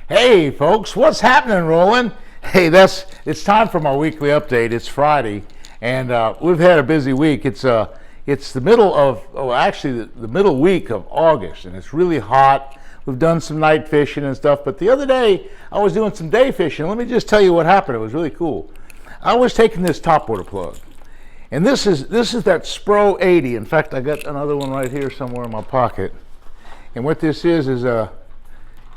Hey folks, what's happening, Roland? Hey, it's time for my weekly update. It's Friday, and we've had a busy week. It's the middle of, actually the middle week of August, and it's really hot. We've done some night fishing and stuff, but the other day I was doing some day fishing. Let me just tell you what happened. It was really cool. I was taking this topwater plug, and this is that Spro 80. In fact, I got another one right here somewhere in my pocket. And what this is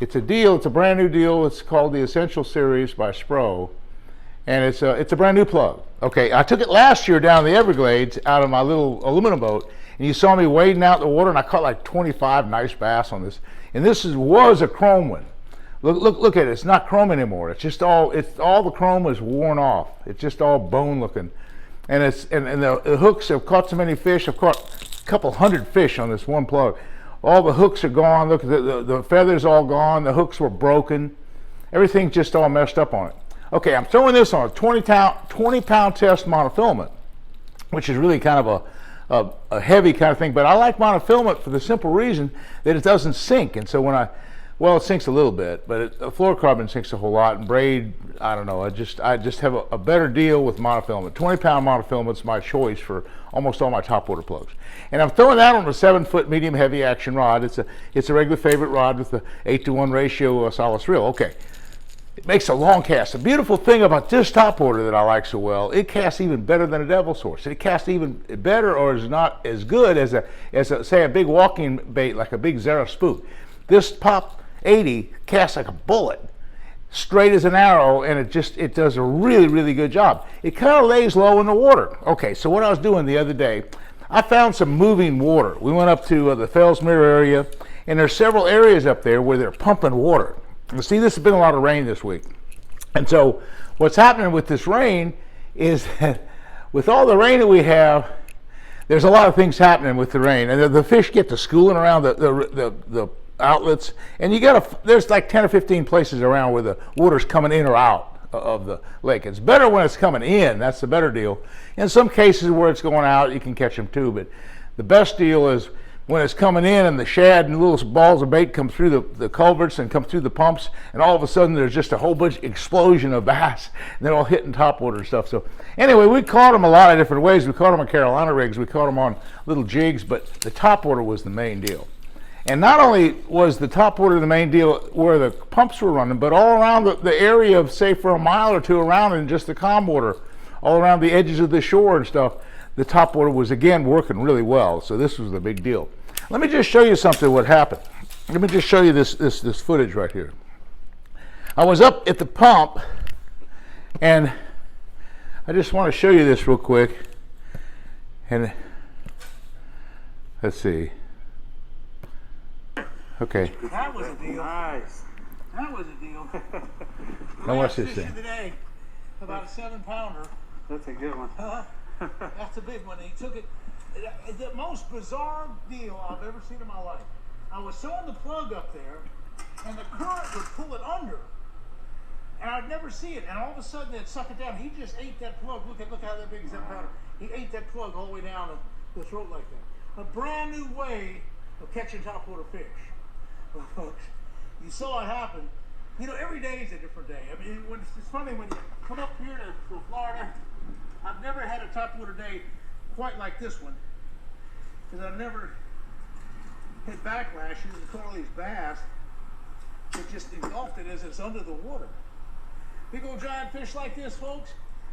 it's a deal. It's a brand new deal. It's called the Essential Series by Spro, and it's a brand new plug. Okay, I took it last year down the Everglades out of my little aluminum boat, and you saw me wading out in the water, and I caught like 25 nice bass on this. And this was a chrome one. Look at it. It's not chrome anymore. It's all the chrome is worn off. It's just all bone looking, and the hooks have caught so many fish. I've caught a couple hundred fish on this one plug. All the hooks are gone. Look, the feathers all gone. The hooks were broken. Everything's just all messed up on it. Okay, I'm throwing this on a 20-pound test monofilament, which is really kind of a heavy kind of thing. But I like monofilament for the simple reason that it doesn't sink. And so well, it sinks a little bit, but fluorocarbon sinks a whole lot. And braid, I don't know. I just have a better deal with monofilament. 20-pound monofilament's my choice for almost all my topwater plugs. And I'm throwing that on a 7-foot medium heavy action rod. It's a regular favorite rod with the 8-to-1 ratio solace reel. Okay, it makes a long cast. The beautiful thing about this topwater that I like so well, it casts even better than a devil's horse. It casts even better, or is not as good as say a big walking bait like a big Zara spook. This Pop 80 casts like a bullet, straight as an arrow, and it does a really good job. It kind of lays low in the water. Okay, so what I was doing the other day, I found some moving water. We went up to the Fellsmere area, and there's several areas up there where they're pumping water. You see, this has been a lot of rain this week, and so what's happening with this rain is that with all the rain that we have, there's a lot of things happening with the rain, and the fish get to schooling around the outlets, and there's like 10 or 15 places around where the water's coming in or out of the lake. It's better when it's coming in. That's the better deal. In some cases where it's going out, you can catch them too, but the best deal is when it's coming in and the shad and little balls of bait come through the culverts and come through the pumps, and all of a sudden there's just a whole bunch explosion of bass, and they're all hitting topwater and stuff. So anyway, we caught them a lot of different ways. We caught them on Carolina rigs, we caught them on little jigs, but the topwater was the main deal. And not only was the topwater the main deal where the pumps were running, but all around the area of, say, for a mile or two around, and just the calm water, all around the edges of the shore and stuff, the topwater was again working really well. So this was the big deal. Let me just show you something what happened. Let me just show you this footage right here. I was up at the pump, and I just want to show you this real quick. And let's see. Okay. That was a deal. Nice. That was a deal. Now watch this thing. Today, about a 7-pounder. That's a good one. That's a big one. He took it. The most bizarre deal I've ever seen in my life. I was throwing the plug up there, and the current would pull it under, and I'd never see it. And all of a sudden, it'd suck it down. He just ate that plug. Look how that big is that powder. He ate that plug all the way down the throat like that. A brand new way of catching topwater fish. Well, folks, you saw it happen. You know, every day is a different day. I mean, it's funny when you come up here to Florida. I've never had a topwater day quite like this one, because I've never hit backlashes and caught all these bass. It just engulfed it as it's under the water. Big old giant fish like this, folks.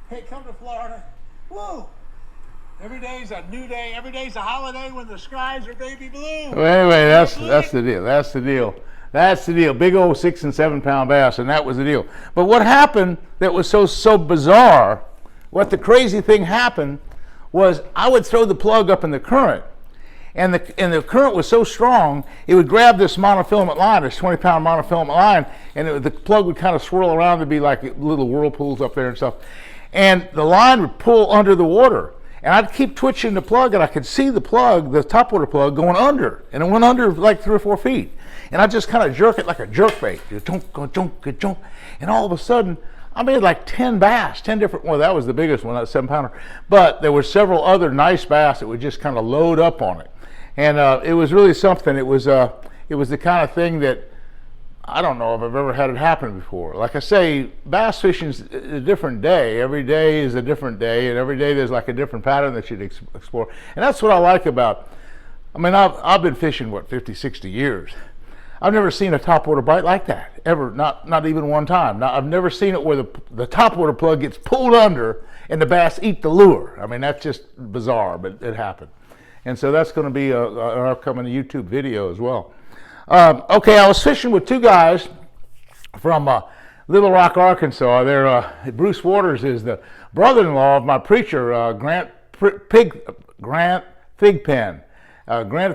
Hey, come to Florida. Whoa! Every day's a new day. Every day's a holiday when the skies are baby blue. Well, anyway, that's the deal. That's the deal. That's the deal. Big old 6 and 7 pound bass, and that was the deal. But what happened that was so bizarre, what the crazy thing happened was I would throw the plug up in the current, and the current was so strong, it would grab this monofilament line, this 20-pound monofilament line, and the plug would kind of swirl around to be like little whirlpools up there and stuff. And the line would pull under the water. And I'd keep twitching the plug, and I could see the plug, the topwater plug, going under. And it went under like 3 or 4 feet. And I just kind of jerk it like a jerk bait. And all of a sudden, I made like 10 bass, 10 different, well, that was the biggest one, that 7-pounder. But there were several other nice bass that would just kind of load up on it. And it was really something. It was the kind of thing that I don't know if I've ever had it happen before. Like I say, bass fishing's a different day. Every day is a different day, and every day there's like a different pattern that you'd explore. And that's what I like about, I mean, I've been fishing, what, 50, 60 years. I've never seen a topwater bite like that, ever, not even one time. Now, I've never seen it where the topwater plug gets pulled under and the bass eat the lure. I mean, that's just bizarre, but it happened. And so that's going to be an upcoming YouTube video as well. Okay, I was fishing with two guys from Little Rock, Arkansas. Bruce Waters is the brother-in-law of my preacher, Grant Thigpen. Grant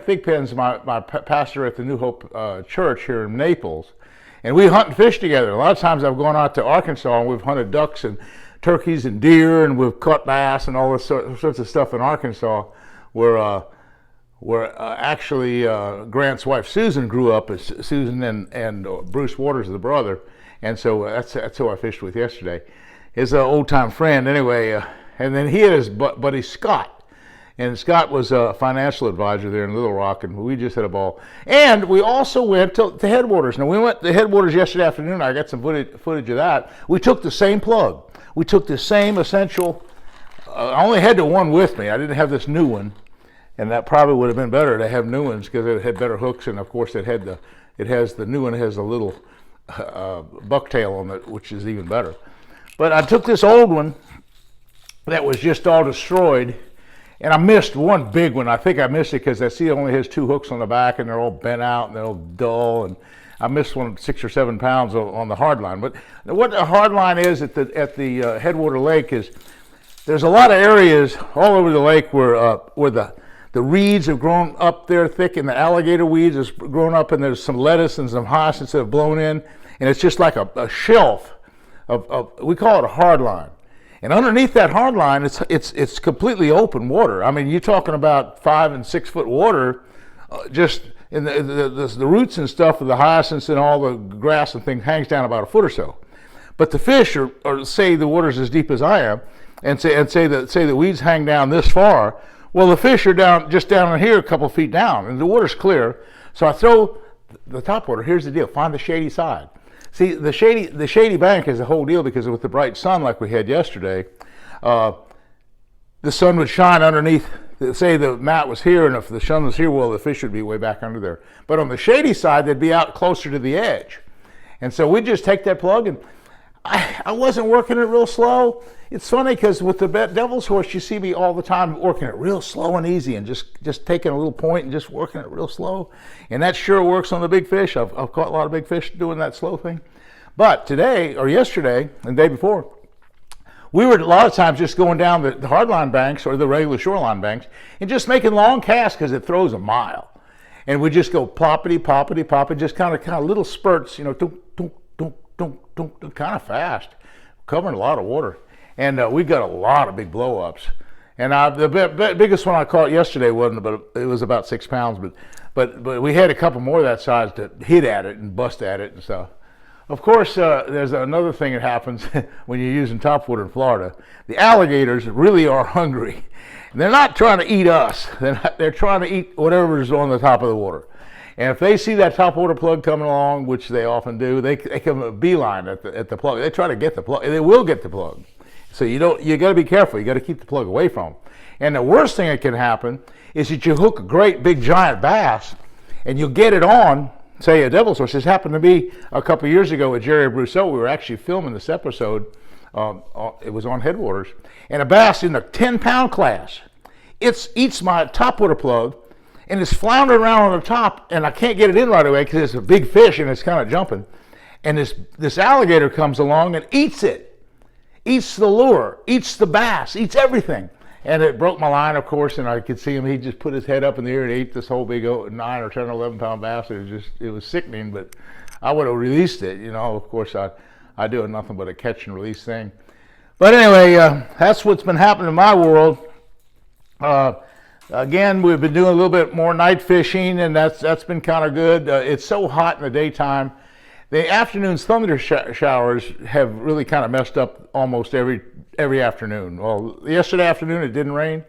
Thigpen's my pastor at the New Hope Church here in Naples. And we hunt and fish together. A lot of times I've gone out to Arkansas and we've hunted ducks and turkeys and deer, and we've caught bass and all this sorts of stuff in Arkansas where actually Grant's wife Susan grew up. As Susan and Bruce Waters, the brother, and so that's who I fished with yesterday. His old time friend, anyway. And then he had his buddy Scott, and Scott was a financial advisor there in Little Rock, and we just had a ball. And we also went to Headwaters. Now we went to Headwaters yesterday afternoon. I got some footage of that. We took the same plug. We took the same essential. I only had the one with me. I didn't have this new one. And that probably would have been better to have new ones because it had better hooks, and of course the new one has a little bucktail on it, which is even better. But I took this old one that was just all destroyed, and I missed one big one. I think I missed it because I see it only has two hooks on the back, and they're all bent out and they're all dull, and I missed one 6 or 7 pounds on the hard line. But what the hard line is at the Headwater Lake is there's a lot of areas all over the lake where the reeds have grown up there thick, and the alligator weeds has grown up, and there's some lettuce and some hyacinths that have blown in, and it's just like a shelf we call it a hard line. And underneath that hard line, it's completely open water. I mean, you're talking about 5 and 6 foot water, just in the roots and stuff of the hyacinths and all the grass and things hangs down about a foot or so. But the fish or say the water's as deep as I am, and say the weeds hang down this far. Well, the fish are down in here a couple feet down, and the water's clear. So I throw the topwater. Here's the deal: find the shady side. See, the shady bank is the whole deal because with the bright sun like we had yesterday, the sun would shine underneath. Say the mat was here, and if the sun was here, well, the fish would be way back under there. But on the shady side, they'd be out closer to the edge. And so we'd just take that plug, and I wasn't working it real slow. It's funny because with the devil's horse, you see me all the time working it real slow and easy, and just taking a little point and just working it real slow. And that sure works on the big fish. I've caught a lot of big fish doing that slow thing. But today, or yesterday, and the day before, we were a lot of times just going down the hardline banks or the regular shoreline banks and just making long casts because it throws a mile. And we just go ploppity, poppity, poppity, just kind of little spurts, you know, kind of fast, covering a lot of water. And we got a lot of big blow-ups. And the biggest one I caught yesterday it was about 6 pounds, but we had a couple more of that size to hit at it and bust at it and stuff. Of course, there's another thing that happens when you're using topwater in Florida. The alligators really are hungry. They're not trying to eat us. They're trying to eat whatever's on the top of the water. And if they see that topwater plug coming along, which they often do, they come a beeline at the plug. They try to get the plug. They will get the plug. So you got to be careful. You got to keep the plug away from them. And the worst thing that can happen is that you hook a great big giant bass, and you'll get it on, say, a devil's horse. This happened to me a couple of years ago with Jerry Brousseau. We were actually filming this episode. It was on Headwaters, and a bass in the 10-pound class. It eats my topwater plug, and it's floundering around on the top, and I can't get it in right away because it's a big fish and it's kind of jumping. And this alligator comes along and eats it. Eats the lure, eats the bass, eats everything. And it broke my line, of course, and I could see him. He just put his head up in the air and ate this whole big 9 or 10 or 11 pound bass. It was sickening, but I would have released it. You know, of course, I do nothing but a catch and release thing. But anyway, that's what's been happening in my world. Again, we've been doing a little bit more night fishing, and that's been kind of good. It's so hot in the daytime. The afternoon's thunder showers have really kind of messed up almost every afternoon. Well, yesterday afternoon it didn't rain.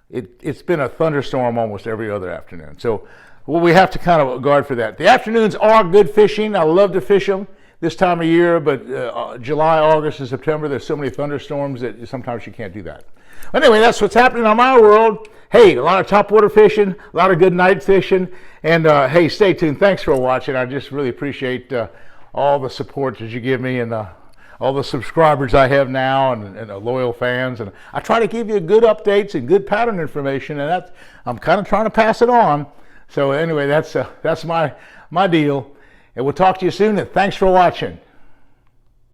It's been a thunderstorm almost every other afternoon. So well, we have to kind of guard for that. The afternoons are good fishing. I love to fish them this time of year, but July, August, and September, there's so many thunderstorms that sometimes you can't do that. Anyway, that's what's happening on my world. Hey, a lot of topwater fishing, a lot of good night fishing, and hey, stay tuned. Thanks for watching. I just really appreciate all the support that you give me, and all the subscribers I have now, and loyal fans. And I try to give you good updates and good pattern information, and I'm kind of trying to pass it on. So anyway, that's my deal. And we'll talk to you soon, and thanks for watching.